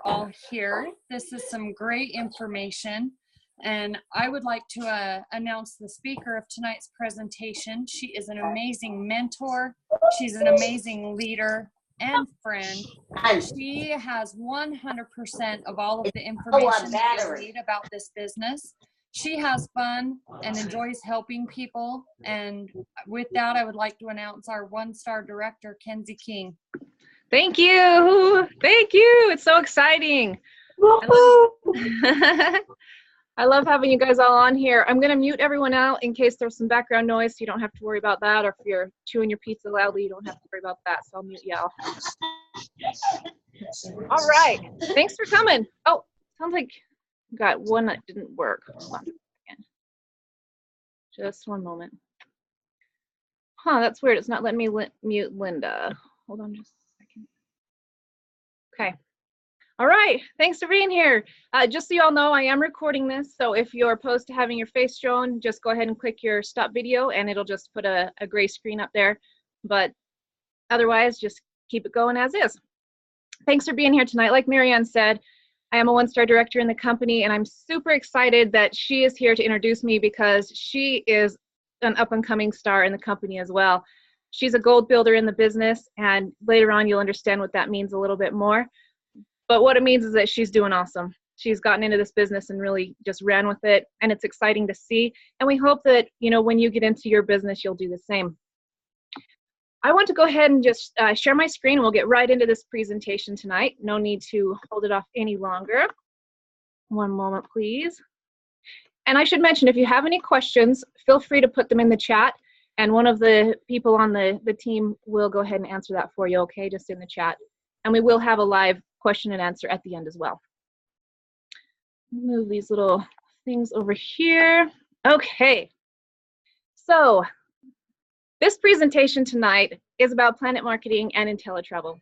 all here. This is some great information, and I would like to announce the speaker of tonight's presentation. She is an amazing mentor. She's an amazing leader and friend. She has 100% of all of the information that you'll need about this business. She has fun and enjoys helping people. And with that, I would like to announce our one-star director, Kenzie King. Thank you. Thank you. It's so exciting. I love having you guys all on here. I'm going to mute everyone out in case there's some background noise, so you don't have to worry about that. Or if you're chewing your pizza loudly, you don't have to worry about that. So I'll mute y'all. All right. Thanks for coming. Oh, sounds like we got one that didn't work. Hold on a second. Just one moment. Huh, that's weird. It's not letting me mute Linda. Hold on just a second. Okay. All right, thanks for being here. Just so you all know, I am recording this, so if you're opposed to having your face shown, just go ahead and click your stop video and it'll just put a gray screen up there. But otherwise, just keep it going as is. Thanks for being here tonight. Like Marianne said, I am a one-star director in the company, and I'm super excited that she is here to introduce me because she is an up-and-coming star in the company as well. She's a gold builder in the business, and later on you'll understand what that means a little bit more. But what it means is that she's doing awesome. She's gotten into this business and really just ran with it, and it's exciting to see. And we hope that, you know, when you get into your business, you'll do the same. I want to go ahead and just share my screen. We'll get right into this presentation tonight. No need to hold it off any longer. One moment, please. And I should mention, if you have any questions, feel free to put them in the chat, and one of the people on the team will go ahead and answer that for you, okay, just in the chat. And we will have a live question and answer at the end as well. Move these little things over here. Okay, so this presentation tonight is about Planet Marketing and IntelliTravel.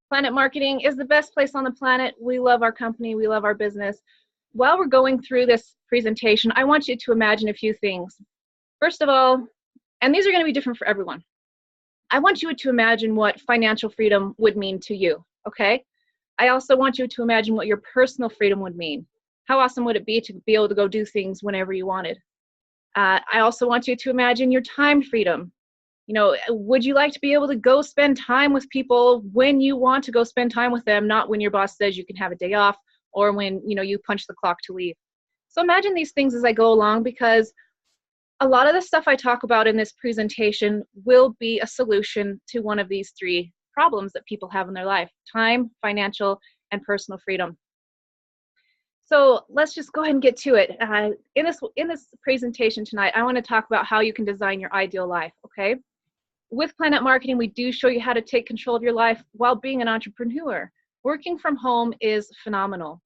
Planet Marketing is the best place on the planet. We love our company, we love our business. While we're going through this presentation, I want you to imagine a few things. First of all, and these are going to be different for everyone, I want you to imagine what financial freedom would mean to you, okay? I also want you to imagine what your personal freedom would mean. How awesome would it be to be able to go do things whenever you wanted? I also want you to imagine your time freedom. You know, would you like to be able to go spend time with people when you want to go spend time with them, not when your boss says you can have a day off or when, you know, you punch the clock to leave? So imagine these things as I go along, because a lot of the stuff I talk about in this presentation will be a solution to one of these three problems that people have in their life: time, financial, and personal freedom. So let's just go ahead and get to it. In this presentation tonight, I want to talk about how you can design your ideal life, okay? With Planet Marketing, we do show you how to take control of your life while being an entrepreneur. Working from home is phenomenal.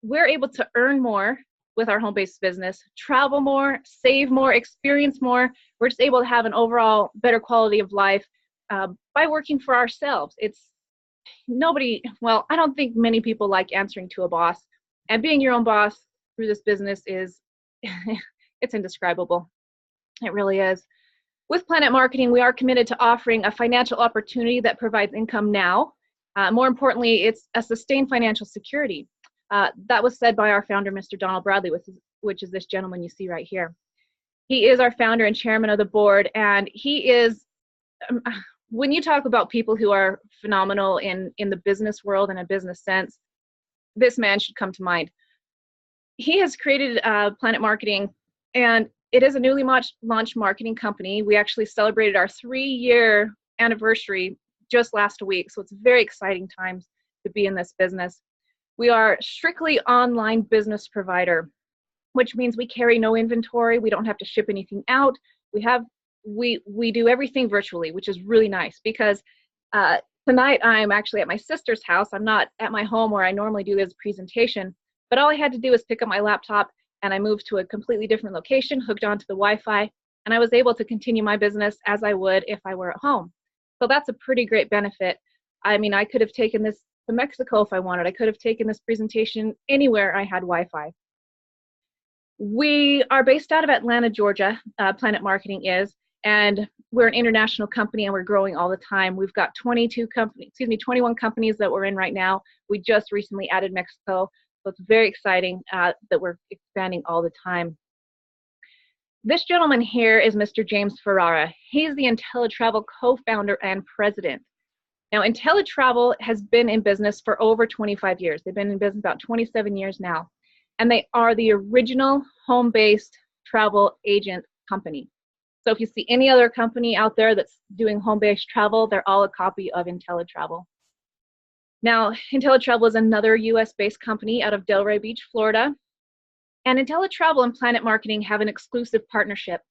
We're able to earn more with our home-based business, travel more, save more, experience more. We're just able to have an overall better quality of life by working for ourselves. It's nobody, well, I don't think many people like answering to a boss, and being your own boss through this business is, it's indescribable. It really is. With Planet Marketing, we are committed to offering a financial opportunity that provides income now. More importantly, it's a sustained financial security. That was said by our founder, Mr. Donald Bradley, which is this gentleman you see right here. He is our founder and chairman of the board, and he is, when you talk about people who are phenomenal in the business world in a business sense, this man should come to mind. He has created Planet Marketing, and it is a newly launched marketing company. We actually celebrated our 3-year anniversary just last week, so it's very exciting times to be in this business. We are strictly online business provider, which means we carry no inventory. We don't have to ship anything out. We do everything virtually, which is really nice, because tonight I'm actually at my sister's house. I'm not at my home where I normally do this presentation, but all I had to do was pick up my laptop, and I moved to a completely different location, hooked onto the Wi-Fi, and I was able to continue my business as I would if I were at home. So that's a pretty great benefit. I mean, I could have taken this to Mexico if I wanted. I could have taken this presentation anywhere I had Wi-Fi. We are based out of Atlanta, Georgia, Planet Marketing is, And we're an international company and we're growing all the time. We've got 21 companies that we're in right now. We just recently added Mexico. So it's very exciting that we're expanding all the time. This gentleman here is Mr. James Ferrara. He's the IntelliTravel co-founder and president. Now, IntelliTravel has been in business for over 25 years. They've been in business about 27 years now. And they are the original home-based travel agent company. So if you see any other company out there that's doing home-based travel, they're all a copy of IntelliTravel. Now, IntelliTravel is another US-based company out of Delray Beach, Florida. And IntelliTravel and Planet Marketing have an exclusive partnership.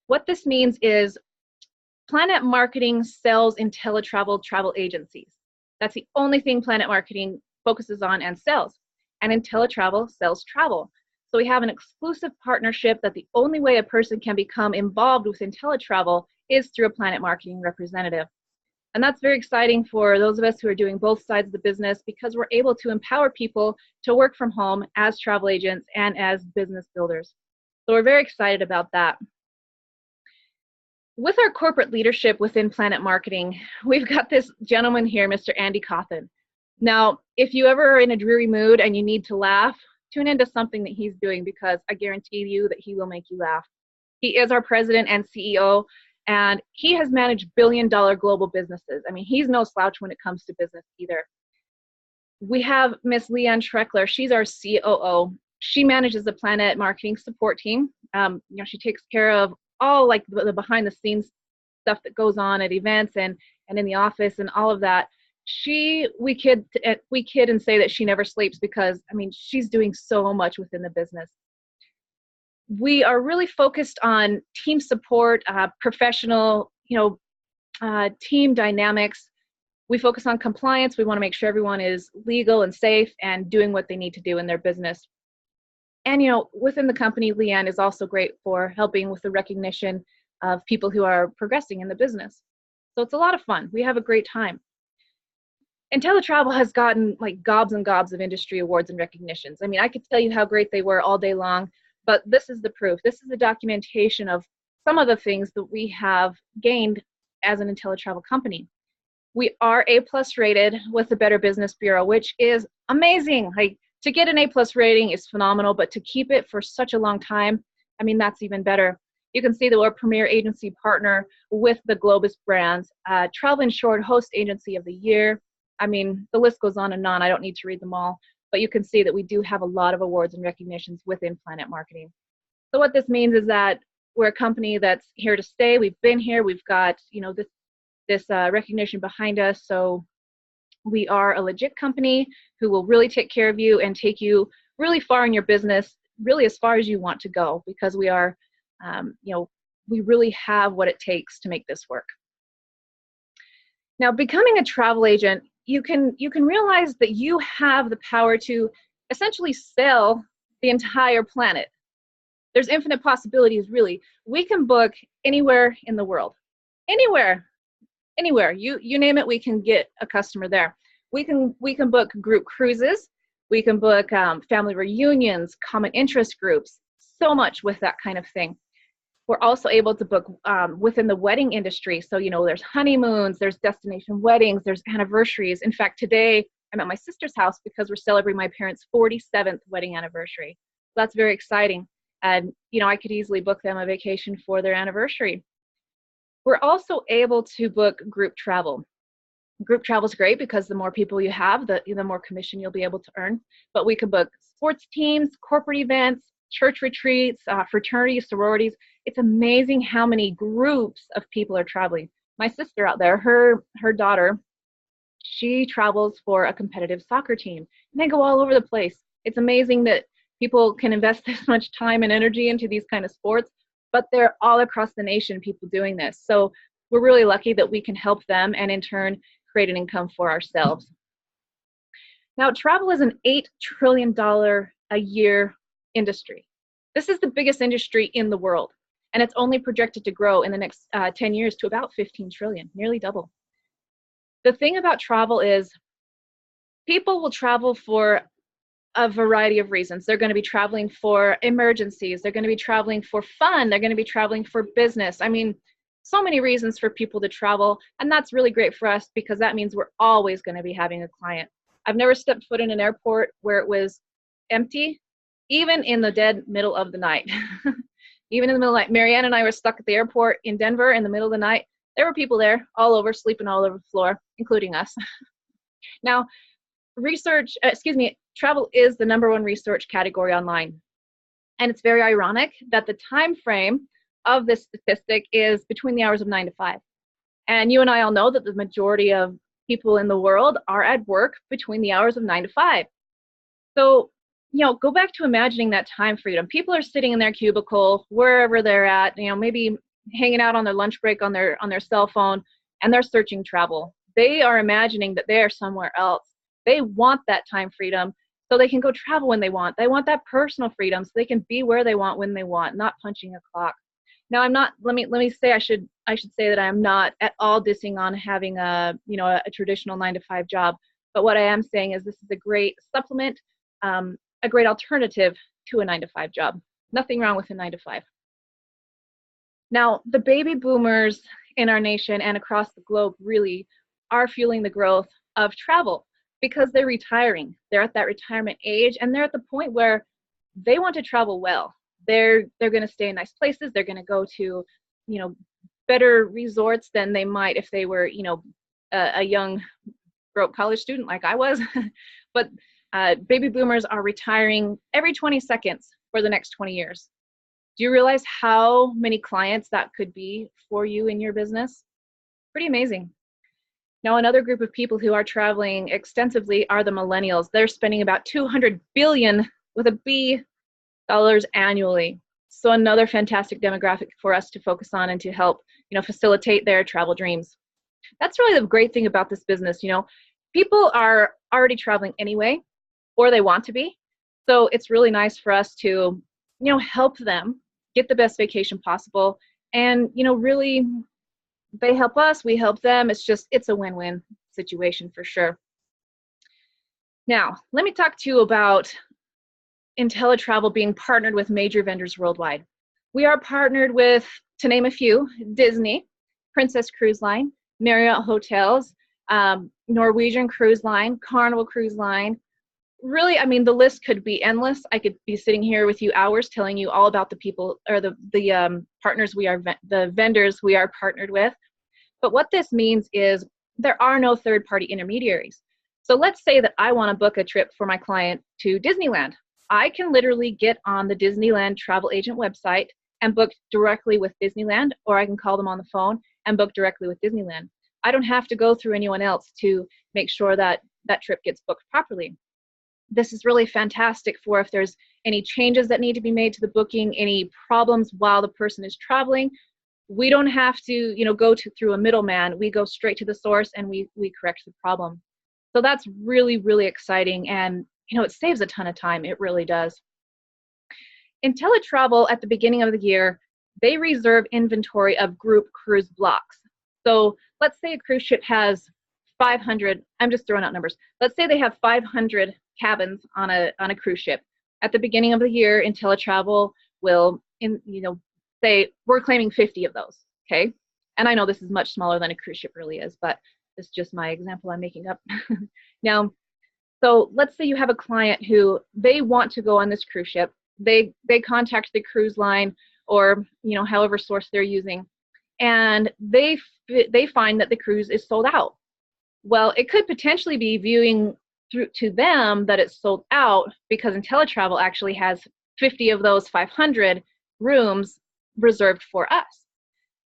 What this means is Planet Marketing sells IntelliTravel travel agencies. That's the only thing Planet Marketing focuses on and sells. And IntelliTravel sells travel. So we have an exclusive partnership that the only way a person can become involved with IntelliTravel is through a Planet Marketing representative. And that's very exciting for those of us who are doing both sides of the business because we're able to empower people to work from home as travel agents and as business builders. So we're very excited about that. With our corporate leadership within Planet Marketing, we've got this gentleman here, Mr. Andy Cawthon. Now, if you ever are in a dreary mood and you need to laugh, tune into something that he's doing because I guarantee you that he will make you laugh. He is our president and CEO, and he has managed billion-dollar global businesses. I mean, he's no slouch when it comes to business either. We have Miss Leanne Schreckler. She's our COO. She manages the Planet Marketing support team. She takes care of all like the behind-the-scenes stuff that goes on at events and in the office and all of that. We kid and say that she never sleeps because, I mean, she's doing so much within the business. We are really focused on team support, professional, team dynamics. We focus on compliance. We want to make sure everyone is legal and safe and doing what they need to do in their business. And, within the company, Leanne is also great for helping with the recognition of people who are progressing in the business. So it's a lot of fun. We have a great time. IntelliTravel has gotten like gobs and gobs of industry awards and recognitions. I mean, I could tell you how great they were all day long, but this is the proof. This is the documentation of some of the things that we have gained as an IntelliTravel company. We are A+ rated with the Better Business Bureau, which is amazing. Like, to get an A+ rating is phenomenal, but to keep it for such a long time, I mean, that's even better. You can see that we're a premier agency partner with the Globus brands, Travel and Short Host Agency of the Year. I mean, the list goes on and on. I don't need to read them all, but you can see that we do have a lot of awards and recognitions within Planet Marketing. So what this means is that we're a company that's here to stay. We've been here. We've got, this recognition behind us. So we are a legit company who will really take care of you and take you really far in your business, really as far as you want to go, because we are, we really have what it takes to make this work. Now, becoming a travel agent, you can realize that you have the power to essentially sell the entire planet. There's infinite possibilities, really. We can book anywhere in the world. Anywhere. You name it, we can get a customer there. We can book group cruises. We can book family reunions, common interest groups, so much with that kind of thing. We're also able to book within the wedding industry. So, there's honeymoons, there's destination weddings, there's anniversaries. In fact, today I'm at my sister's house because we're celebrating my parents' 47th wedding anniversary. So that's very exciting. And, I could easily book them a vacation for their anniversary. We're also able to book group travel. Group travel is great because the more people you have, the more commission you'll be able to earn. But we can book sports teams, corporate events, church retreats, fraternities, sororities. It's amazing how many groups of people are traveling. My sister out there, her daughter, she travels for a competitive soccer team. And they go all over the place. It's amazing that people can invest this much time and energy into these kind of sports, but they're all across the nation, people doing this. So we're really lucky that we can help them and in turn create an income for ourselves. Now, travel is an $8 trillion a year industry. This is the biggest industry in the world, and it's only projected to grow in the next 10 years to about 15 trillion, nearly double. The thing about travel is people will travel for a variety of reasons. They're going to be traveling for emergencies. They're going to be traveling for fun. They're going to be traveling for business. I mean, So many reasons for people to travel, and that's really great for us because that means we're always going to be having a client. I've never stepped foot in an airport where it was empty, even in the dead middle of the night. Even in the middle of the night, Marianne and I were stuck at the airport in Denver in the middle of the night. There were people there all over, sleeping all over the floor, including us. Now, travel is the #1 research category online. And it's very ironic that the time frame of this statistic is between the hours of 9 to 5. And you and I all know that the majority of people in the world are at work between the hours of 9 to 5. So, go back to imagining that time freedom. People are sitting in their cubicle, wherever they're at, maybe hanging out on their lunch break on their cell phone, and they're searching travel. They are imagining that they are somewhere else. They want that time freedom so they can go travel when they want. They want that personal freedom so they can be where they want when they want, not punching a clock. Now, I'm not. Let me say I should say that I am not at all dissing on having a traditional 9 to 5 job. But what I am saying is this is a great supplement, a great alternative to a 9 to 5 job. Nothing wrong with a 9 to 5. Now, the baby boomers in our nation and across the globe really are fueling the growth of travel because they're retiring. They're at that retirement age, and they're at the point where they want to travel well. They're going to stay in nice places. They're going to go to, better resorts than they might if they were, a young broke college student like I was. But baby boomers are retiring every 20 seconds for the next 20 years. Do you realize how many clients that could be for you in your business? Pretty amazing. Now, another group of people who are traveling extensively are the millennials. They're spending about $200 billion with a B dollars annually. So another fantastic demographic for us to focus on and to help, facilitate their travel dreams. That's really the great thing about this business. People are already traveling anyway, or they want to be. So it's really nice for us to, help them get the best vacation possible. And, really, they help us, we help them. It's a win-win situation for sure. Now, let me talk to you about IntelliTravel being partnered with major vendors worldwide. We are partnered with, to name a few, Disney, Princess Cruise Line, Marriott Hotels, Norwegian Cruise Line, Carnival Cruise Line. Really, the list could be endless. I could be sitting here with you hours telling you all about the people or the partners the vendors we are partnered with. But what this means is there are no third-party intermediaries. So let's say that I want to book a trip for my client to Disneyland. I can literally get on the Disneyland travel agent website and book directly with Disneyland, or I can call them on the phone and book directly with Disneyland. I don't have to go through anyone else to make sure that that trip gets booked properly. This is really fantastic for if there's any changes that need to be made to the booking, any problems while the person is traveling. We don't have to, go through a middleman. We go straight to the source and we correct the problem. So that's really, really exciting. And, it saves a ton of time. It really does. IntelliTravel at the beginning of the year, they reserve inventory of group cruise blocks. So let's say a cruise ship has 500, I'm just throwing out numbers. Let's say they have 500 cabins on a cruise ship. At the beginning of the year, IntelliTravel will, say we're claiming 50 of those, okay? And I know this is much smaller than a cruise ship really is, but it's just my example I'm making up. Now, so let's say you have a client who they want to go on this cruise ship. They contact the cruise line or, however source they're using, and they find that the cruise is sold out. Well, it could potentially be viewing through to them that it's sold out because IntelliTravel actually has 50 of those 500 rooms reserved for us.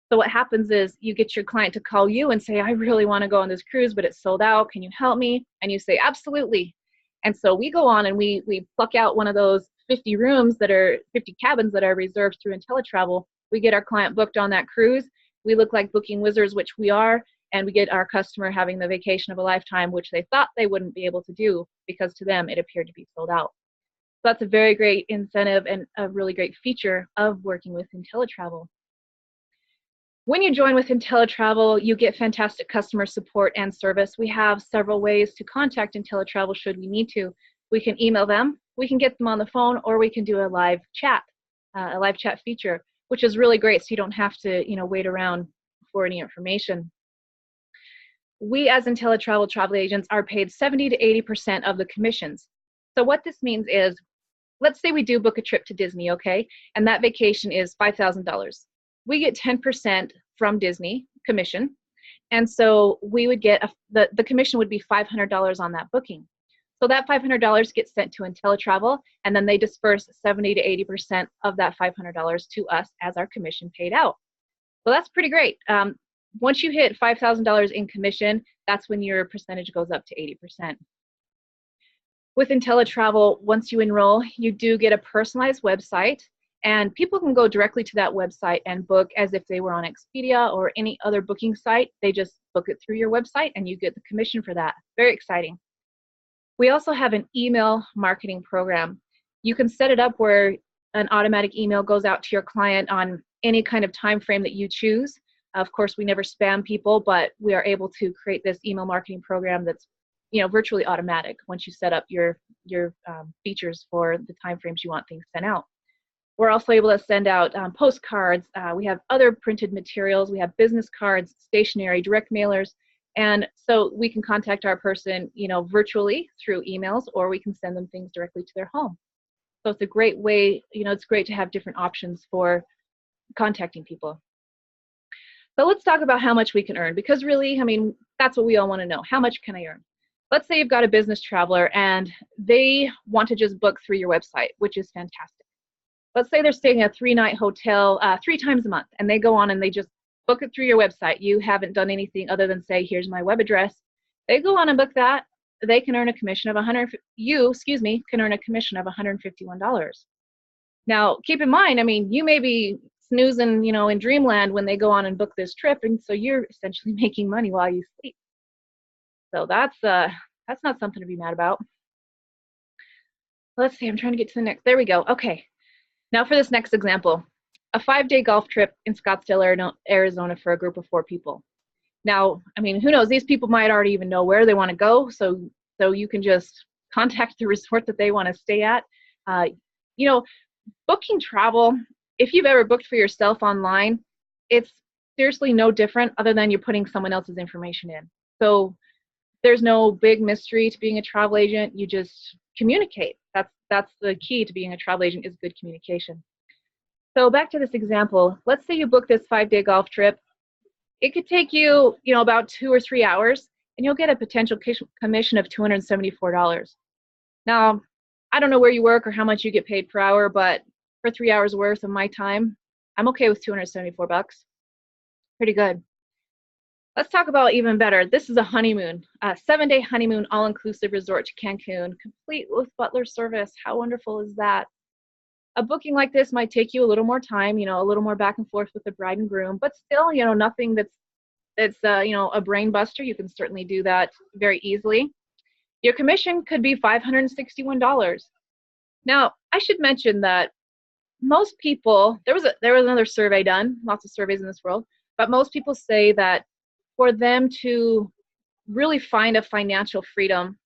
So what happens is you get your client to call you and say, I really want to go on this cruise, but it's sold out. Can you help me? And you say, absolutely. And so we go on and we pluck out one of those 50 cabins that are reserved through IntelliTravel. We get our client booked on that cruise. We look like booking wizards, which we are, and we get our customer having the vacation of a lifetime, which they thought they wouldn't be able to do because to them it appeared to be sold out. So that's a very great incentive and a really great feature of working with IntelliTravel. When you join with IntelliTravel, you get fantastic customer support and service. We have several ways to contact IntelliTravel should we need to. We can email them, we can get them on the phone, or we can do a live chat feature, which is really great so you don't have to wait around for any information. We as IntelliTravel travel agents are paid 70 to 80% of the commissions. So what this means is, let's say we do book a trip to Disney, okay? And that vacation is $5,000. We get 10% from Disney commission. And so we would get, the commission would be $500 on that booking. So that $500 gets sent to IntelliTravel, and then they disperse 70 to 80% of that $500 to us as our commission paid out. So that's pretty great. Once you hit $5,000 in commission, that's when your percentage goes up to 80%. With IntelliTravel, once you enroll, you do get a personalized website, and people can go directly to that website and book as if they were on Expedia or any other booking site. They just book it through your website, and you get the commission for that. Very exciting. We also have an email marketing program. You can set it up where an automatic email goes out to your client on any kind of time frame that you choose. Of course, we never spam people, but we are able to create this email marketing program that's, you know, virtually automatic once you set up your features for the time frames you want things sent out. We're also able to send out postcards. We have other printed materials. We have business cards, stationery, direct mailers. And so we can contact our person, you know, virtually through emails, or we can send them things directly to their home. So it's a great way, you know, it's great to have different options for contacting people. But let's talk about how much we can earn, because really, I mean, that's what we all want to know. How much can I earn? Let's say you've got a business traveler and they want to just book through your website, which is fantastic. Let's say they're staying at a 3-night hotel 3 times a month, and they go on and they just book it through your website. You haven't done anything other than say, here's my web address. They go on and book that. They can earn a commission of can earn a commission of $151. Now, keep in mind, I mean, you may be snoozing, you know, in dreamland when they go on and book this trip, and so you're essentially making money while you sleep. So that's not something to be mad about. Let's see, I'm trying to get to the next. There we go. Okay. Now for this next example, a 5-day golf trip in Scottsdale, Arizona for a group of 4 people. Now, I mean, who knows? These people might already even know where they want to go, so you can just contact the resort that they want to stay at. You know, booking travel, if you've ever booked for yourself online, it's seriously no different other than you're putting someone else's information in. So there's no big mystery to being a travel agent. You just communicate. That's the key to being a travel agent, is good communication. So back to this example, let's say you book this 5-day golf trip. It could take you, you know, about 2 or 3 hours, and you'll get a potential commission of $274. Now, I don't know where you work or how much you get paid per hour, but for 3 hours worth of my time, I'm okay with $274. Pretty good. Let's talk about even better. This is a honeymoon, a 7-day honeymoon all-inclusive resort to Cancun, complete with butler service. How wonderful is that? A booking like this might take you a little more time, you know, a little more back and forth with the bride and groom, but still, you know, nothing that's you know, a brain buster. You can certainly do that very easily. Your commission could be $561. Now, I should mention that most people, there was another survey done, lots of surveys in this world, but most people say that for them to really find a financial freedom,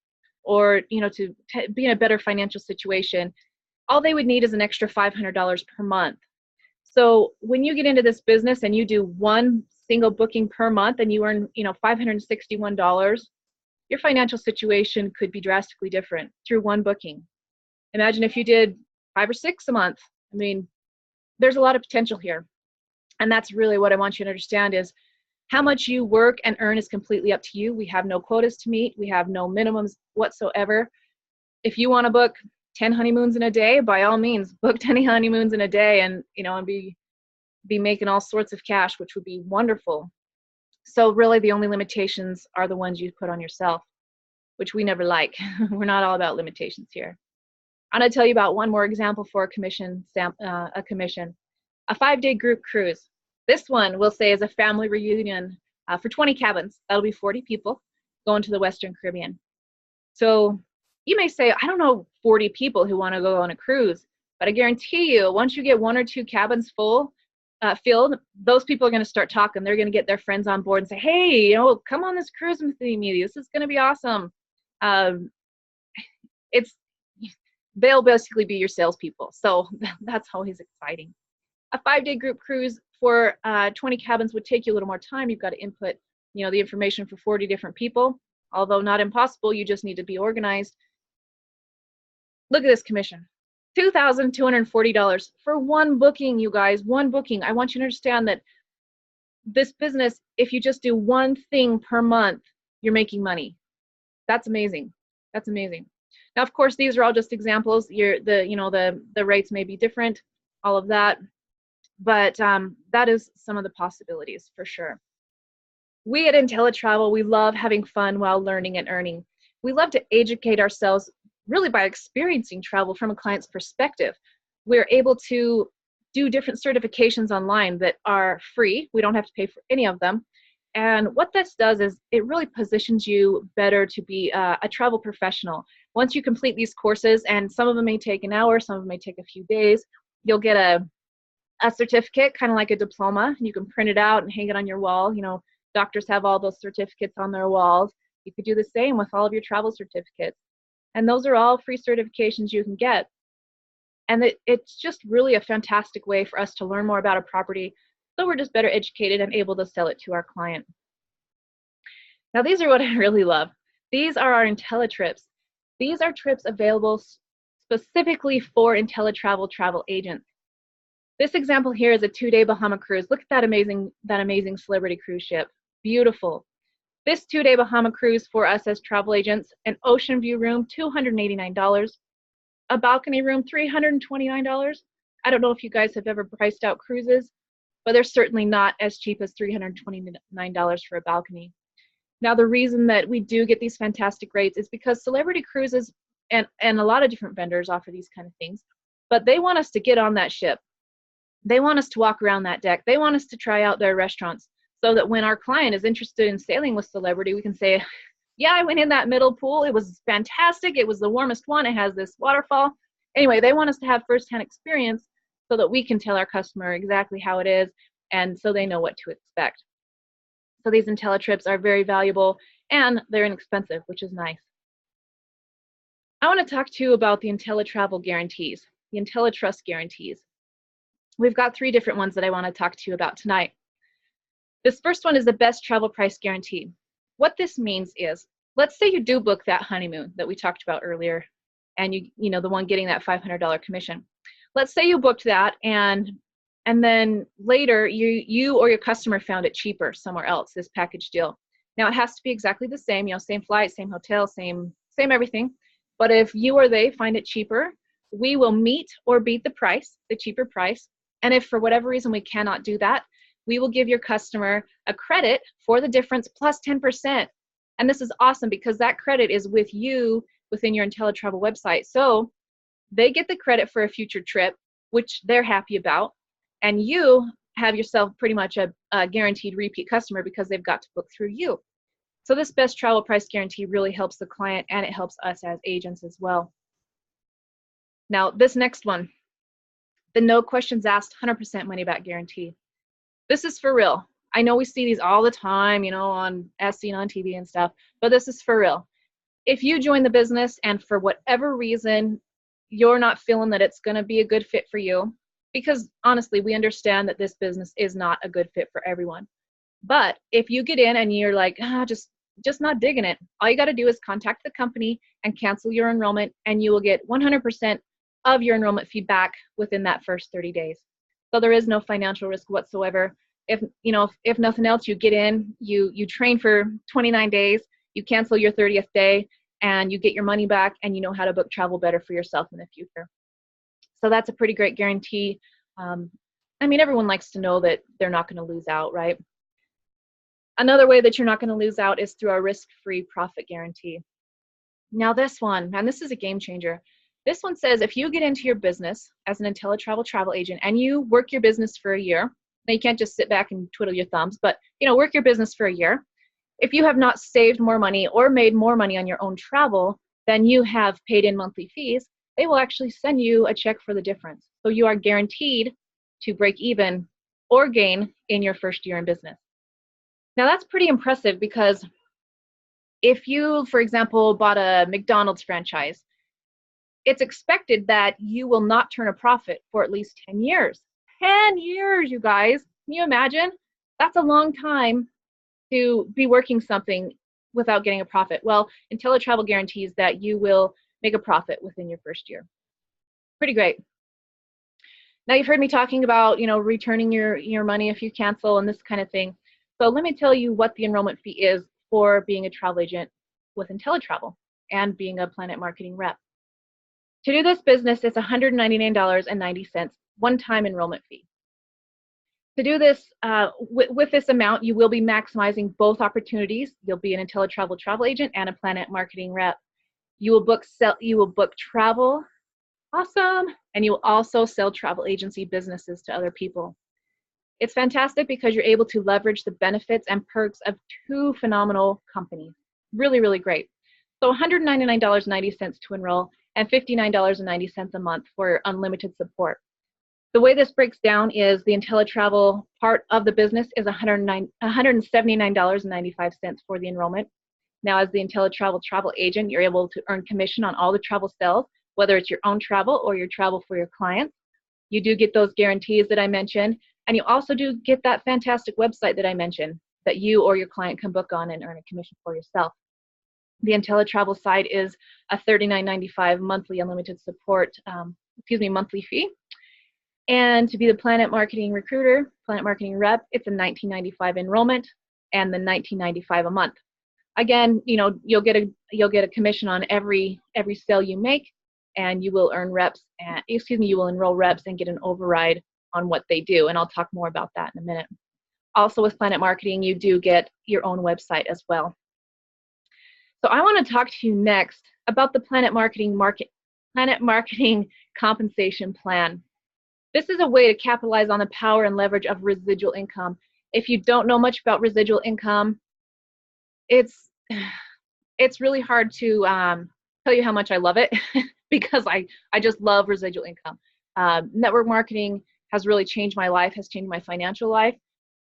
or, you know, to be in a better financial situation, all they would need is an extra $500 per month. So when you get into this business and you do one single booking per month and you earn, you know, $561, your financial situation could be drastically different through one booking. Imagine if you did 5 or 6 a month. I mean, there's a lot of potential here. And that's really what I want you to understand, is how much you work and earn is completely up to you. We have no quotas to meet. We have no minimums whatsoever. If you want to book 10 honeymoons in a day, by all means, book 10 honeymoons in a day, and, you know, and be making all sorts of cash, which would be wonderful. So really the only limitations are the ones you put on yourself, which we never like. We're not all about limitations here. I'm going to tell you about one more example for a commission. A 5-day group cruise. This one, we'll say, is a family reunion for 20 cabins. That'll be 40 people going to the Western Caribbean. So you may say, I don't know 40 people who want to go on a cruise, but I guarantee you, once you get 1 or 2 cabins filled, those people are going to start talking. They're going to get their friends on board and say, hey, you know, come on this cruise with me. This is going to be awesome. They'll basically be your salespeople. So that's always exciting. A 5-day group cruise for 20 cabins would take you a little more time. You've got to input, you know, the information for 40 different people, although not impossible. You just need to be organized. Look at this commission, $2,240 for one booking, you guys, one booking. I want you to understand that this business, if you just do one thing per month, you're making money. That's amazing. That's amazing. Now, of course, these are all just examples. The rates may be different, all of that, but that is some of the possibilities for sure. We at IntelliTravel, we love having fun while learning and earning. We love to educate ourselves really by experiencing travel from a client's perspective. We're able to do different certifications online that are free. We don't have to pay for any of them. And what this does is it really positions you better to be a travel professional. Once you complete these courses, and some of them may take an hour, some of them may take a few days, you'll get a certificate, kind of like a diploma. You can print it out and hang it on your wall. You know, doctors have all those certificates on their walls. You could do the same with all of your travel certificates. And those are all free certifications you can get. And it's just really a fantastic way for us to learn more about a property, so we're just better educated and able to sell it to our client. Now, these are what I really love. These are our IntelliTrips. These are trips available specifically for IntelliTravel travel agents. This example here is a 2-day Bahama cruise. Look at that amazing celebrity cruise ship. Beautiful. This 2-day Bahama cruise for us as travel agents, an ocean view room, $289. A balcony room, $329. I don't know if you guys have ever priced out cruises, but they're certainly not as cheap as $329 for a balcony. Now, the reason that we do get these fantastic rates is because celebrity cruises and a lot of different vendors offer these kind of things, but they want us to get on that ship. They want us to walk around that deck. They want us to try out their restaurants so that when our client is interested in sailing with celebrity, we can say, yeah, I went in that middle pool. It was fantastic. It was the warmest one. It has this waterfall. Anyway, they want us to have firsthand experience so that we can tell our customer exactly how it is, and so they know what to expect. So these IntelliTrips are very valuable, and they're inexpensive, which is nice. I want to talk to you about the IntelliTravel guarantees, the IntelliTrust guarantees. We've got 3 different ones that I want to talk to you about tonight. This first one is the best travel price guarantee. What this means is, let's say you do book that honeymoon that we talked about earlier, and you know, the one getting that $500 commission. Let's say you booked that, and then later you or your customer found it cheaper somewhere else, this package deal. Now, it has to be exactly the same, you know, same flight, same hotel, same everything. But if you or they find it cheaper, we will meet or beat the price, the cheaper price. And if for whatever reason we cannot do that, we will give your customer a credit for the difference plus 10%. And this is awesome because that credit is with you within your IntelliTravel website. So they get the credit for a future trip, which they're happy about. And you have yourself pretty much a guaranteed repeat customer because they've got to book through you. So this best travel price guarantee really helps the client, and it helps us as agents as well. Now, this next one, the no questions asked 100% money back guarantee. This is for real. I know we see these all the time, you know, as seen on TV and stuff, but this is for real. If you join the business and for whatever reason, you're not feeling that it's going to be a good fit for you, because honestly, we understand that this business is not a good fit for everyone. But if you get in and you're like, just not digging it, all you got to do is contact the company and cancel your enrollment, and you will get 100% of your enrollment fee back within that first 30 days. So there is no financial risk whatsoever. If nothing else, you get in, you train for 29 days, you cancel your 30th day, and you get your money back, and you know how to book travel better for yourself in the future. So that's a pretty great guarantee. I mean, everyone likes to know that they're not going to lose out, right? Another way that you're not going to lose out is through our risk-free profit guarantee. Now this one, man, this is a game changer. This one says if you get into your business as an IntelliTravel travel agent and you work your business for a year, now you can't just sit back and twiddle your thumbs, but work your business for a year. If you have not saved more money or made more money on your own travel than you have paid in monthly fees, they will actually send you a check for the difference. So you are guaranteed to break even or gain in your first year in business. Now that's pretty impressive because if you, for example, bought a McDonald's franchise, it's expected that you will not turn a profit for at least 10 years. 10 years, you guys. Can you imagine? That's a long time to be working something without getting a profit. Well, IntelliTravel guarantees that you will make a profit within your first year. Pretty great. Now you've heard me talking about, returning your money if you cancel and this kind of thing. So let me tell you what the enrollment fee is for being a travel agent with IntelliTravel and being a Planet Marketing rep. To do this business, it's $199.90, one-time enrollment fee. To do this, with this amount, you will be maximizing both opportunities. You'll be an IntelliTravel travel agent and a Planet Marketing rep. You will book travel, awesome, and you will also sell travel agency businesses to other people. It's fantastic because you're able to leverage the benefits and perks of two phenomenal companies. Really, really great. So $199.90 to enroll and $59.90 a month for unlimited support. The way this breaks down is the IntelliTravel part of the business is $179.95 for the enrollment. Now, as the IntelliTravel travel agent, you're able to earn commission on all the travel sales, whether it's your own travel or your travel for your clients. You do get those guarantees that I mentioned, and you also do get that fantastic website that I mentioned that you or your client can book on and earn a commission for yourself. The IntelliTravel side is a $39.95 monthly unlimited support, monthly fee. And to be the Planet Marketing recruiter, Planet Marketing rep, it's a $19.95 enrollment and then $19.95 a month. Again, you'll get a commission on every sale you make, and you will earn reps. You will enroll reps and get an override on what they do, and I'll talk more about that in a minute. Also, with Planet Marketing, you do get your own website as well. So I want to talk to you next about the Planet Marketing compensation plan. This is a way to capitalize on the power and leverage of residual income. If you don't know much about residual income, it's really hard to tell you how much I love it because I just love residual income. Network marketing has really changed my life, has changed my financial life,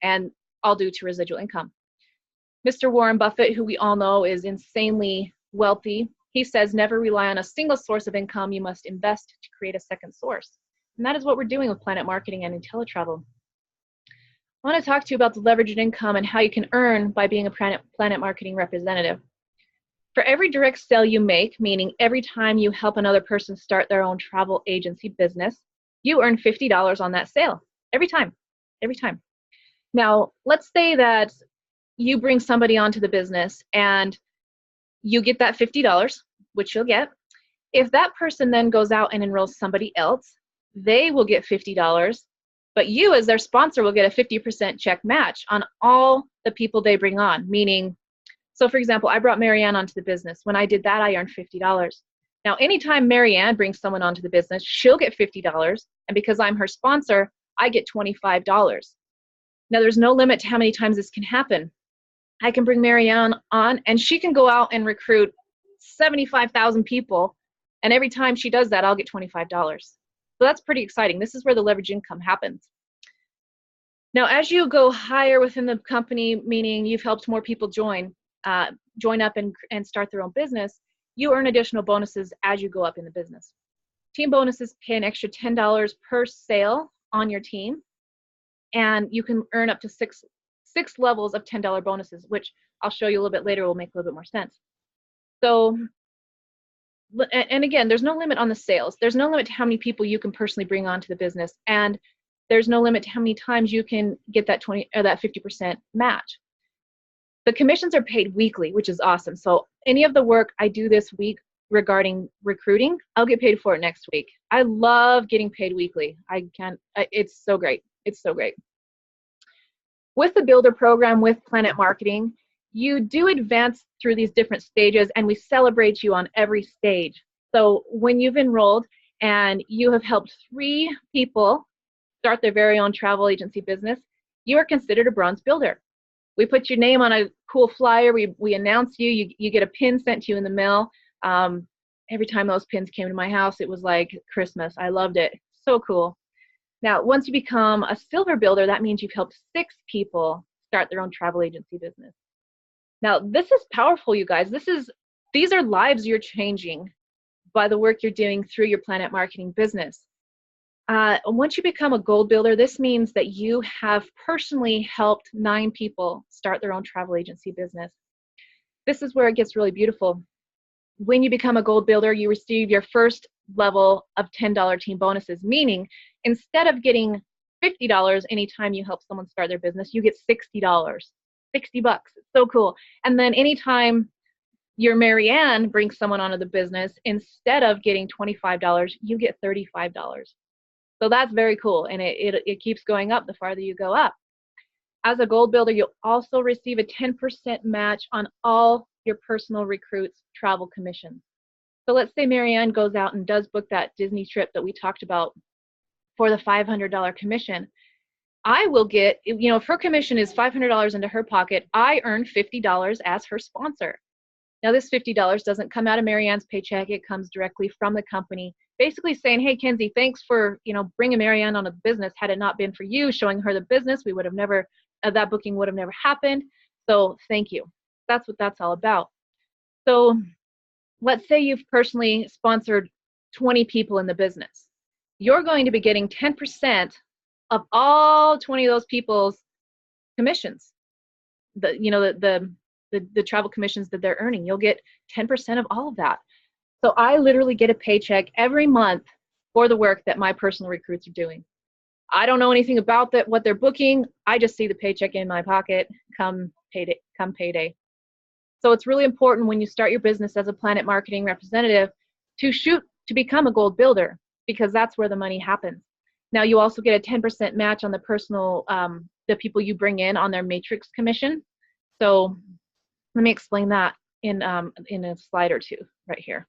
and all due to residual income. Mr. Warren Buffett, who we all know is insanely wealthy, he says never rely on a single source of income. You must invest to create a second source. And that is what we're doing with Planet Marketing and IntelliTravel. I want to talk to you about the leveraged income and how you can earn by being a Planet Marketing representative. For every direct sale you make, meaning every time you help another person start their own travel agency business, you earn $50 on that sale. Every time. Now, let's say that you bring somebody onto the business and you get that $50, which you'll get. If that person then goes out and enrolls somebody else, they will get $50, but you as their sponsor will get a 50% check match on all the people they bring on, meaning, so for example, I brought Marianne onto the business. When I did that, I earned $50. Now, anytime Marianne brings someone onto the business, she'll get $50, and because I'm her sponsor, I get $25. Now, there's no limit to how many times this can happen. I can bring Marianne on, and she can go out and recruit 75,000 people, and every time she does that, I'll get $25. So that's pretty exciting. This is where the leverage income happens. Now, as you go higher within the company, meaning you've helped more people join up and start their own business, you earn additional bonuses as you go up in the business. Team bonuses pay an extra $10 per sale on your team, and you can earn up to six levels of $10 bonuses, which I'll show you a little bit later will make a little bit more sense. So, and again, there's no limit on the sales. There's no limit to how many people you can personally bring onto the business, and there's no limit to how many times you can get that 50% match. The commissions are paid weekly, which is awesome. So any of the work I do this week regarding recruiting, I'll get paid for it next week. I love getting paid weekly. It's so great. It's so great. With the Builder program with Planet Marketing, you do advance through these different stages, and we celebrate you on every stage. So when you've enrolled and you have helped 3 people start their very own travel agency business, you are considered a bronze builder. We put your name on a cool flyer. We announce you. You get a pin sent to you in the mail. Every time those pins came to my house, it was like Christmas. I loved it. So cool. Now, once you become a silver builder, that means you've helped 6 people start their own travel agency business. Now, this is powerful, you guys. These are lives you're changing by the work you're doing through your Planet Marketing business. Once you become a gold builder, this means that you have personally helped 9 people start their own travel agency business. This is where it gets really beautiful. When you become a gold builder, you receive your first level of $10 team bonuses, meaning instead of getting $50 anytime you help someone start their business, you get $60. 60 bucks. It's so cool. And then anytime your Marianne brings someone onto the business, instead of getting $25, you get $35. So that's very cool, and it keeps going up the farther you go up. As a gold builder, you'll also receive a 10% match on all your personal recruits' travel commissions. So let's say Marianne goes out and does book that Disney trip that we talked about for the $500 commission. I will get, if her commission is $500 into her pocket, I earn $50 as her sponsor. Now, this $50 doesn't come out of Marianne's paycheck. It comes directly from the company, basically saying, hey, Kenzie, thanks for, bringing Marianne on the business. Had it not been for you showing her the business, we would have never, that booking would have never happened. So thank you. That's what that's all about. So let's say you've personally sponsored 20 people in the business. You're going to be getting 10% of all 20 of those people's commissions. The travel commissions that they're earning. You'll get 10% of all of that. So I literally get a paycheck every month for the work that my personal recruits are doing. I don't know anything about that, what they're booking. I just see the paycheck in my pocket come payday. So it's really important when you start your business as a Planet Marketing representative to shoot to become a gold builder, because that's where the money happens. Now you also get a 10% match on the personal, the people you bring in on their matrix commission. So let me explain that in a slide or two right here.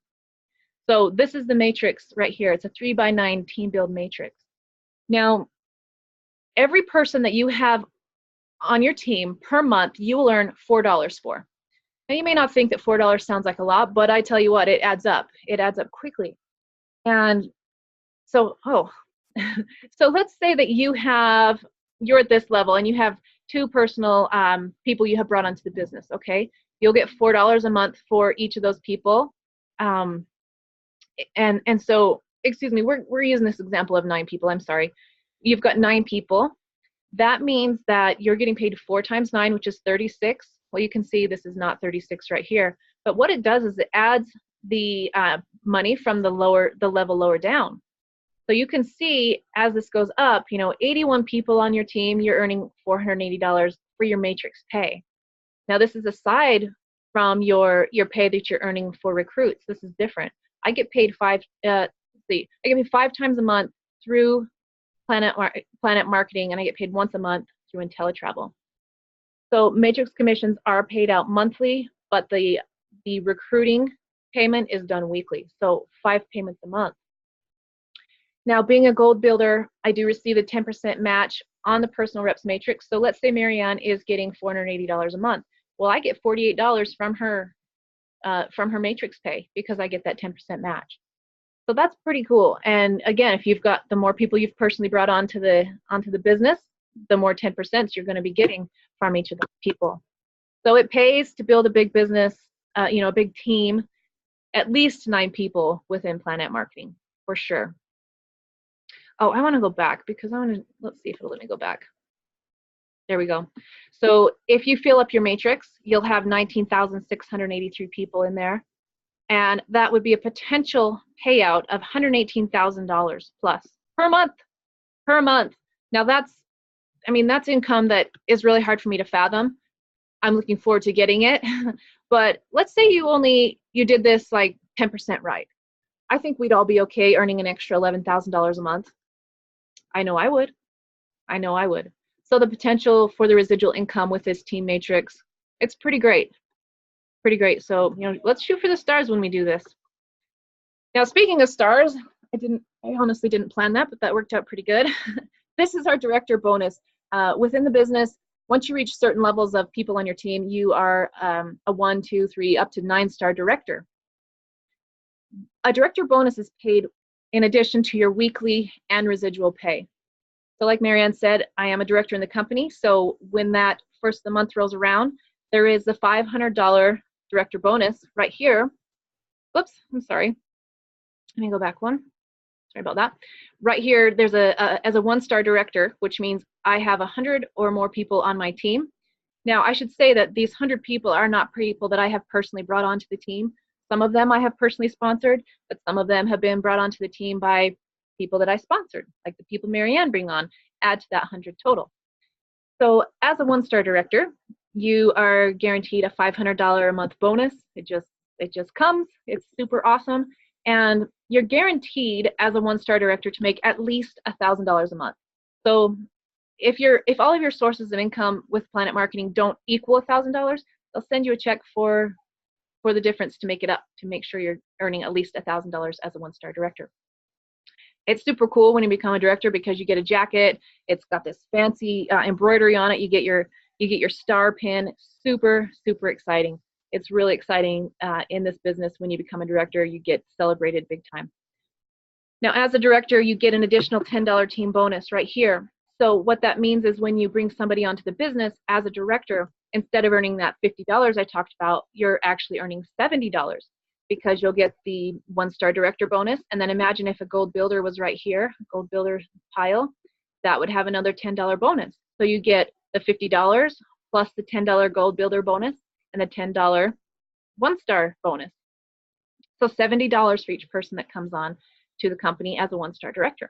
So this is the matrix right here. It's a 3x9 team build matrix. Now, every person that you have on your team per month, you will earn $4 for. Now, you may not think that $4 sounds like a lot, but I tell you what, it adds up. It adds up quickly. And so, so let's say that you're at this level and you have 2 personal people you have brought onto the business, okay? You'll get $4 a month for each of those people. And so, excuse me, we're using this example of 9 people, I'm sorry. You've got 9 people. That means that you're getting paid 4 times 9, which is 36. Well, you can see this is not 36 right here. But what it does is it adds the money from the level lower down. So you can see as this goes up, 81 people on your team, you're earning $480 for your matrix pay. Now this is aside from your pay that you're earning for recruits. This is different. I get paid 5 times a month through Planet Marketing, and I get paid once a month through IntelliTravel. So matrix commissions are paid out monthly, but the recruiting payment is done weekly. So 5 payments a month. Now, being a gold builder, I do receive a 10% match on the personal reps matrix. So let's say Marianne is getting $480 a month. Well, I get $48 from her matrix pay because I get that 10% match. So that's pretty cool. And again, if you've got the more people you've personally brought onto the business, the more 10% you're going to be getting from each of those people. So it pays to build a big business, a big team, at least 9 people within Planet Marketing for sure. Oh, I want to go back because let's see if it'll let me go back. There we go. So if you fill up your matrix, you'll have 19,683 people in there. And that would be a potential payout of $118,000 plus per month. Now that's income that is really hard for me to fathom. I'm looking forward to getting it. But let's say you did this like 10% right. I think we'd all be okay earning an extra $11,000 a month. I know I would. So the potential for the residual income with this team matrix, it's pretty great. So, let's shoot for the stars when we do this. Now, speaking of stars, I honestly didn't plan that, but that worked out pretty good. This is our director bonus. Within the business, once you reach certain levels of people on your team, you are a 1, 2, 3, up to 9-star director. A director bonus is paid in addition to your weekly and residual pay. So like Marianne said, I am a director in the company. So when that first of the month rolls around, there is the $500 director bonus right here. Whoops, I'm sorry. Let me go back one. Sorry about that. Right here, there's as a one-star director, which means I have 100 or more people on my team. Now, I should say that these 100 people are not people that I have personally brought onto the team. Some of them I have personally sponsored, but some of them have been brought onto the team by people that I sponsored, like the people Marianne bring on, add to that 100 total. So as a one-star director, you are guaranteed a $500 a month bonus. It just comes. It's super awesome. And you're guaranteed as a one-star director to make at least $1,000 a month. So if all of your sources of income with Planet Marketing don't equal $1,000, they'll send you a check for the difference to make it up, to make sure you're earning at least $1,000 as a one-star director. It's super cool when you become a director because you get a jacket. It's got this fancy embroidery on it. You get your star pin. Super, super exciting. It's really exciting in this business. When you become a director, you get celebrated big time. Now, as a director, you get an additional $10 team bonus right here. So what that means is when you bring somebody onto the business as a director, instead of earning that $50 I talked about, you're actually earning $70 because you'll get the one-star director bonus. And then imagine if a gold builder was right here, a gold builder pile, that would have another $10 bonus. So you get the $50 plus the $10 gold builder bonus and the $10 one-star bonus. So $70 for each person that comes on to the company as a one-star director.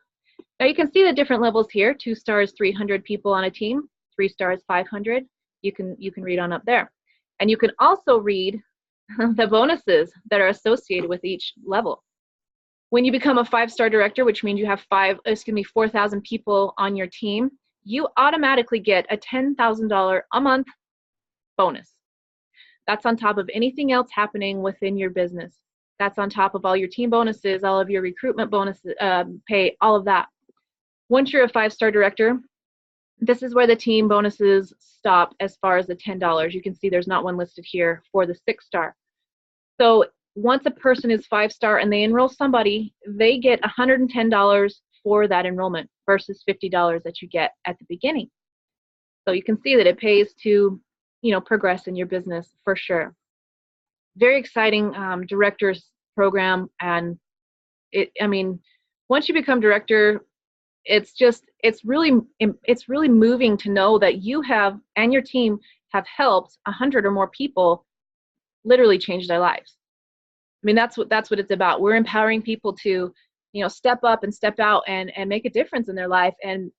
Now you can see the different levels here. 2 stars, 300 people on a team. 3 stars, 500. You can read on up there. And you can also read the bonuses that are associated with each level. When you become a 5-star director, which means you have 4,000 people on your team, you automatically get a $10,000 a month bonus. That's on top of anything else happening within your business. That's on top of all your team bonuses, all of your recruitment bonuses, pay, all of that. Once you're a 5-star director, this is where the team bonuses stop as far as the $10. You can see there's not one listed here for the 6-star. So once a person is 5-star and they enroll somebody, they get $110 for that enrollment versus $50 that you get at the beginning. So you can see that it pays to, progress in your business for sure. Very exciting directors program, and once you become director, it's really moving to know that you have and your team have helped 100 or more people literally change their lives. That's what it's about. We're empowering people to step up and step out and make a difference in their life and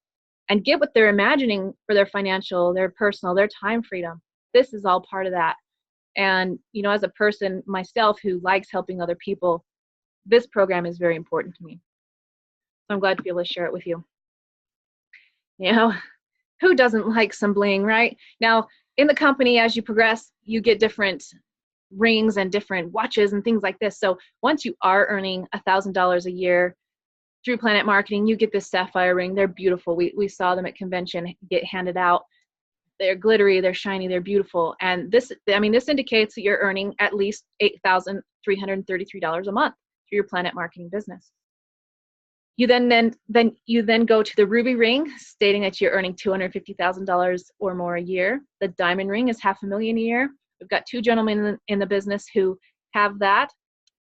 get what they're imagining for their financial, their personal, their time freedom. This is all part of that. And as a person myself who likes helping other people, this program is very important to me. So I'm glad to be able to share it with you. Who doesn't like some bling, right? Now, in the company, as you progress, you get different rings and different watches and things like this. So once you are earning $1,000 a year through Planet Marketing, you get this sapphire ring. They're beautiful. We saw them at convention get handed out. They're glittery, they're shiny, they're beautiful. And this indicates that you're earning at least $8,333 a month through your Planet Marketing business. You then go to the ruby ring, stating that you're earning $250,000 or more a year. The diamond ring is $500,000 a year. We've got 2 gentlemen in the business who have that.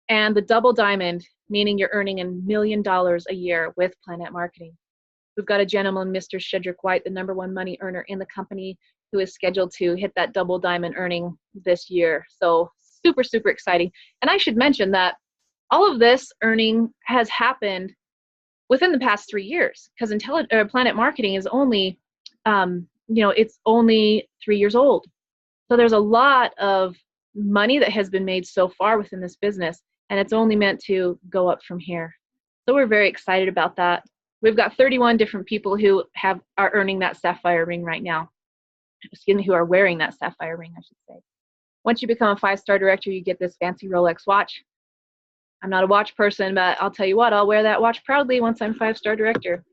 And the double diamond, meaning you're earning $1 million a year with Planet Marketing. We've got a gentleman, Mr. Shedrick White, the #1 money earner in the company, who is scheduled to hit that double diamond earning this year. So super, super exciting. And I should mention that all of this earning has happened within the past 3 years, because Planet Marketing is only, it's only 3 years old. So there's a lot of money that has been made so far within this business, and it's only meant to go up from here. So we're very excited about that. We've got 31 different people who are earning that sapphire ring right now. Who are wearing that sapphire ring, I should say. Once you become a 5-star director, you get this fancy Rolex watch. I'm not a watch person, but I'll tell you what, I'll wear that watch proudly once I'm 5-star director.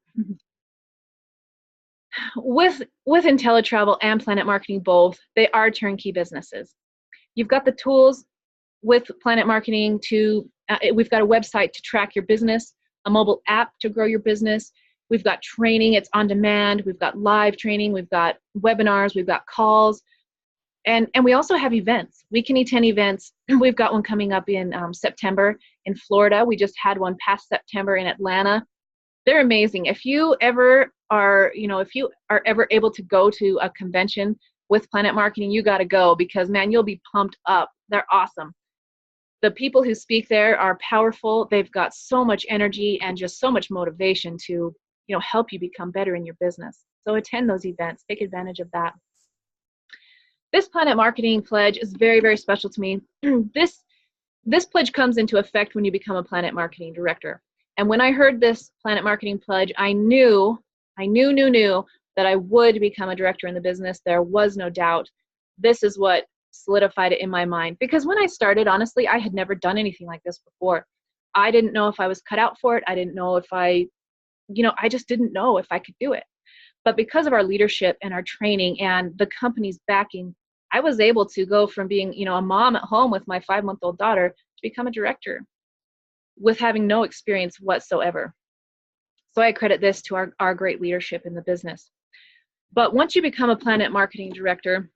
With IntelliTravel and Planet Marketing both, they are turnkey businesses. You've got the tools with Planet Marketing we've got a website to track your business, a mobile app to grow your business. We've got training, it's on demand. We've got live training, we've got webinars, we've got calls, and we also have events. We can attend events. We've got one coming up in September. in Florida. We just had one past September in Atlanta. They're amazing. If you ever are, if you are ever able to go to a convention with Planet Marketing, you got to go, because man, you'll be pumped up. They're awesome. The people who speak there are powerful. They've got so much energy and just so much motivation to, help you become better in your business. So attend those events, take advantage of that. This Planet Marketing pledge is very, very special to me. This pledge comes into effect when you become a Planet Marketing Director. And when I heard this Planet Marketing pledge, I knew that I would become a director in the business. There was no doubt. This is what solidified it in my mind. Because when I started, honestly, I had never done anything like this before. I didn't know if I was cut out for it. I didn't know if I just didn't know if I could do it. But because of our leadership and our training and the company's backing, I was able to go from being, a mom at home with my 5-month-old daughter to become a director with having no experience whatsoever. So I credit this to our great leadership in the business. But once you become a Planet Marketing Director,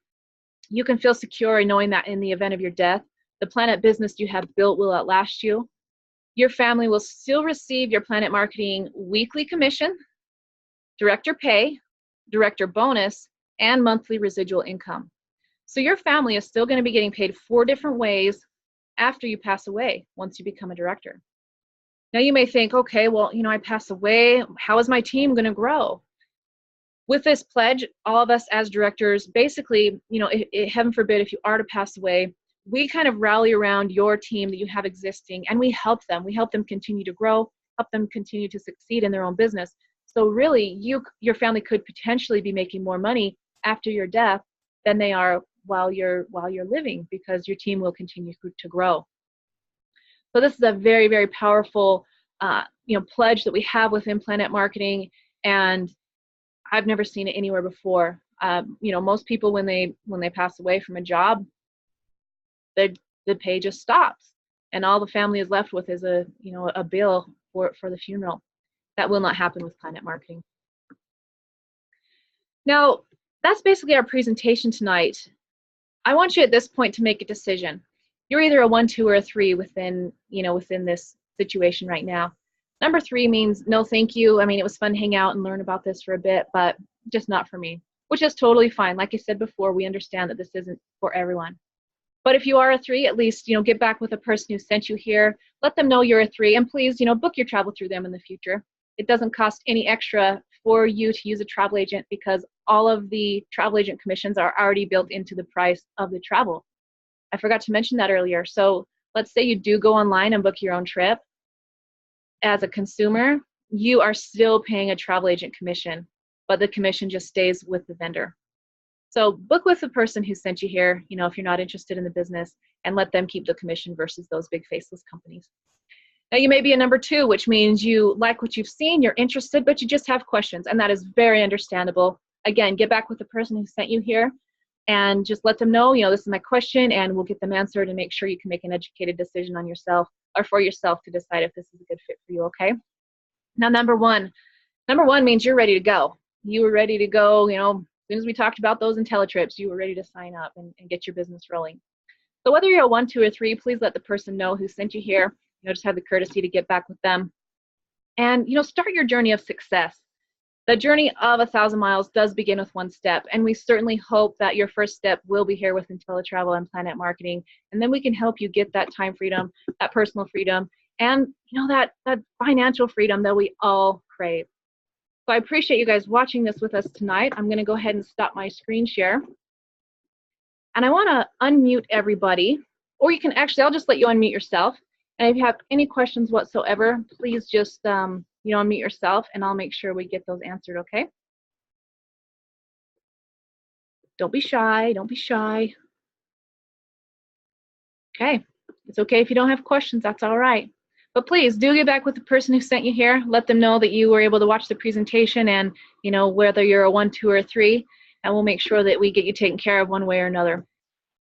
you can feel secure in knowing that in the event of your death, the Planet business you have built will outlast you. Your family will still receive your Planet Marketing weekly commission, director pay, director bonus, and monthly residual income. So your family is still going to be getting paid 4 different ways after you pass away once you become a director. Now you may think, okay, well, I pass away. How is my team going to grow? With this pledge, all of us as directors, basically, heaven forbid, if you are to pass away, we kind of rally around your team that you have existing, and we help them. We help them continue to grow, help them continue to succeed in their own business. So really, your family could potentially be making more money after your death than they are while you're living, because your team will continue to grow. So this is a very, very powerful, pledge that we have within Planet Marketing, and I've never seen it anywhere before. Most people when they pass away from a job, the pay just stops, and all the family is left with is a bill for the funeral. That will not happen with Planet Marketing. Now, that's basically our presentation tonight. I want you at this point to make a decision. You're either a 1, 2, or a 3 within this situation right now. Number 3 means no thank you. I mean, it was fun to hang out and learn about this for a bit, but just not for me, which is totally fine. Like I said before, we understand that this isn't for everyone. But if you are a 3, at least, get back with the person who sent you here. Let them know you're a 3, and please, book your travel through them in the future. It doesn't cost any extra for you to use a travel agent, because all of the travel agent commissions are already built into the price of the travel. I forgot to mention that earlier. So let's say you do go online and book your own trip. As a consumer, you are still paying a travel agent commission, but the commission just stays with the vendor. So book with the person who sent you here, if you're not interested in the business, and let them keep the commission versus those big faceless companies. Now, you may be a number 2, which means you like what you've seen, you're interested, but you just have questions, and that is very understandable. Again, get back with the person who sent you here and just let them know, this is my question, and we'll get them answered and make sure you can make an educated decision on yourself or for yourself to decide if this is a good fit for you, okay? Now, number one means you're ready to go. You were ready to go, as soon as we talked about those IntelliTrips, you were ready to sign up and get your business rolling. So whether you're a 1, 2, or 3, please let the person know who sent you here. Just have the courtesy to get back with them. And, start your journey of success. The journey of 1,000 miles does begin with 1 step, and we certainly hope that your first step will be here with IntelliTravel and Planet Marketing, and then we can help you get that time freedom, that personal freedom, and that financial freedom that we all crave. So I appreciate you guys watching this with us tonight. I'm going to go ahead and stop my screen share, and I want to unmute everybody, or you can actually, I'll just let you unmute yourself, and if you have any questions whatsoever, please just unmute yourself, and I'll make sure we get those answered, okay? Don't be shy. Don't be shy. Okay. It's okay if you don't have questions. That's all right. But please do get back with the person who sent you here. Let them know that you were able to watch the presentation and, whether you're a 1, 2, or a 3, and we'll make sure that we get you taken care of one way or another.